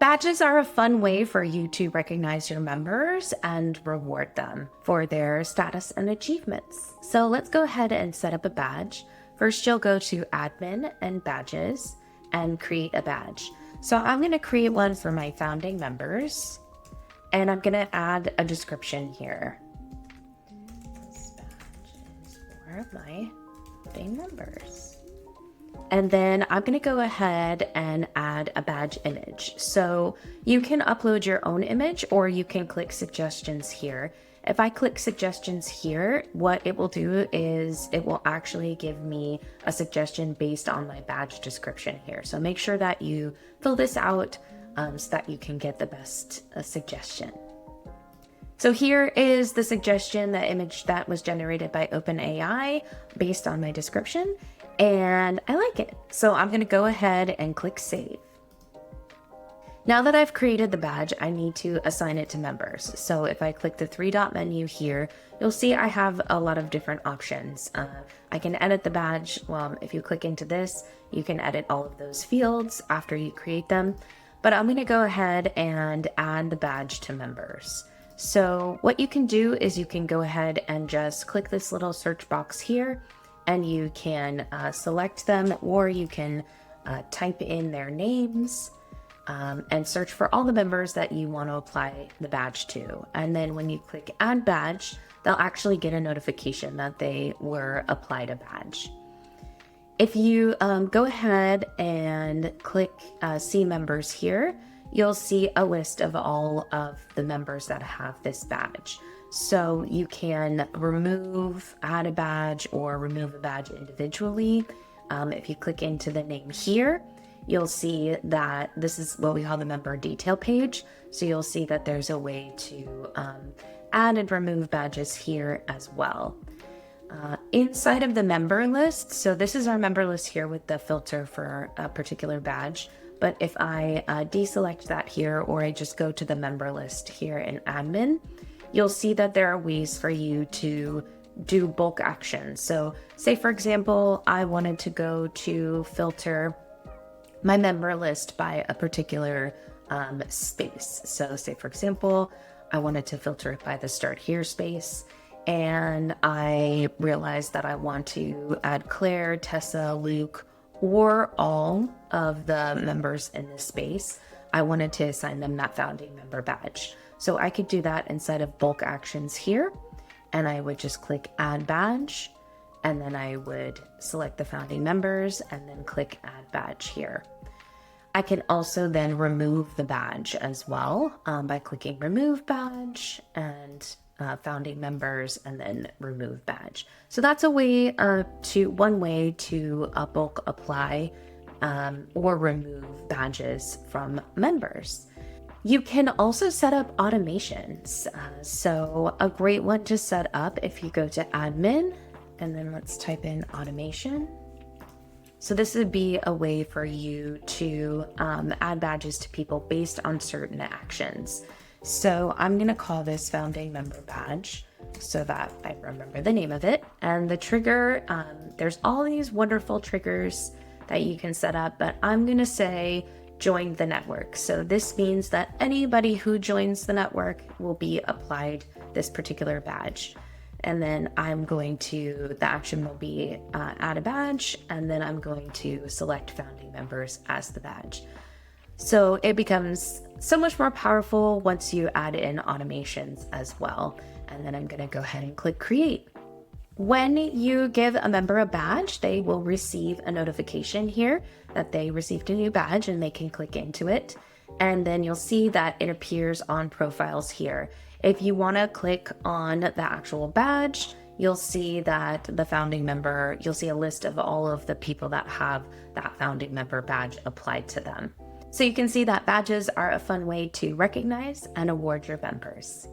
Badges are a fun way for you to recognize your members and reward them for their status and achievements. So let's go ahead and set up a badge. First, you'll go to Admin and Badges and create a badge. So I'm going to create one for my founding members, and I'm going to add a description here. This badge is for my founding members. And then I'm going to go ahead and add a badge image. So you can upload your own image, or you can click suggestions here. If I click suggestions here, what it will do is it will actually give me a suggestion based on my badge description here. So make sure that you fill this out so that you can get the best suggestion. So here is the suggestion, the image that was generated by OpenAI based on my description, and I like it. So I'm going to go ahead and click save. Now that I've created the badge, I need to assign it to members. So if I click the three-dot menu here, you'll see I have a lot of different options. I can edit the badge. Well, if you click into this, you can edit all of those fields after you create them. But I'm going to go ahead and add the badge to members. So what you can do is you can go ahead and just click this little search box here, and you can select them, or you can type in their names and search for all the members that you want to apply the badge to. And then when you click add badge, they'll actually get a notification that they were applied a badge. If you go ahead and click see members here, you'll see a list of all of the members that have this badge. So you can remove, add a badge, or remove a badge individually. If you click into the name here, you'll see that this is what we call the member detail page. So you'll see that there's a way to add and remove badges here as well. Inside of the member list, so this is our member list here with the filter for a particular badge. But if I deselect that here, or I just go to the member list here in admin, you'll see that there are ways for you to do bulk actions. So say, for example, I wanted to go to filter my member list by a particular space. So say, for example, I wanted to filter it by the start here space. And I realized that I want to add Claire, Tessa, Luke, or all of the members in this space. I wanted to assign them that founding member badge. So I could do that inside of bulk actions here, and I would just click add badge, and then I would select the founding members and then click add badge here. I can also then remove the badge as well by clicking remove badge and founding members and then remove badge. So that's a way one way to bulk apply or remove badges from members. You can also set up automations. So a great one to set up, if you go to admin and then let's type in automation. So this would be a way for you to add badges to people based on certain actions. So I'm going to call this founding member badge so that I remember the name of it. And the trigger, there's all these wonderful triggers that you can set up, but I'm going to say join the network. So this means that anybody who joins the network will be applied this particular badge. And then the action will be add a badge, and then I'm going to select founding members as the badge. So it becomes so much more powerful once you add in automations as well. And then I'm going to go ahead and click create. When you give a member a badge, they will receive a notification here that they received a new badge, and they can click into it. And then you'll see that it appears on profiles here. If you want to click on the actual badge, you'll see that you'll see a list of all of the people that have that founding member badge applied to them. So you can see that badges are a fun way to recognize and award your members.